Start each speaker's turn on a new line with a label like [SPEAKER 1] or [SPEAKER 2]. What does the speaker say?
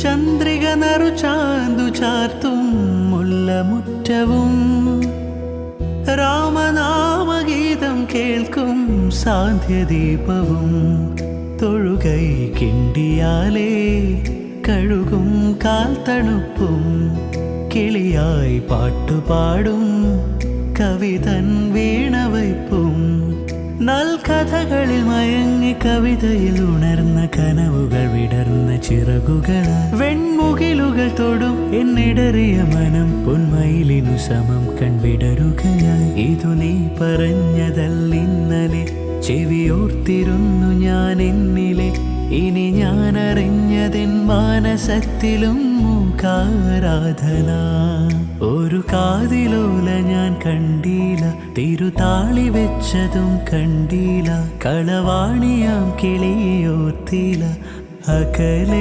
[SPEAKER 1] ചന്ദ്രിക നറു ചാന്തു ചാർത്തും മുല്ലമുറ്റവും രാമനാമഗീതം കേൾക്കും സാന്ധ്യദീപവും തൊഴുകൈ കിണ്ടിയാലേ കഴുകും കാൽ തണുപ്പും കിളിയായി പാട്ടുപാടും കവിതൻ വീണവയ്പ്പും നൽകഥകളിൽ മയങ്ങി കവിതയിൽ ഉണർന്ന കനവുകൾ വിടർന്ന ചിറകുകൾ വെൺമുകിലുകൾ തൊടും എന്നിടറിയ മനം പൊന്മയിലിനു സമം കൺവിടരുകയായി ഇതു നീ പറഞ്ഞതല്ലിന്നലെ ചെവിയോർത്തിരുന്നു ഞാൻ എന്നിലെ ഇനി ഞാൻ അറിഞ്ഞതിൻ മാനസത്തിലും മൂകാരാധന ഒരു കാതിലോല ഞാൻ കണ്ടീല തിരുതാളി വെച്ചതും കണ്ടീല കളവാണിയാം കിളിയോർത്തില അകലെ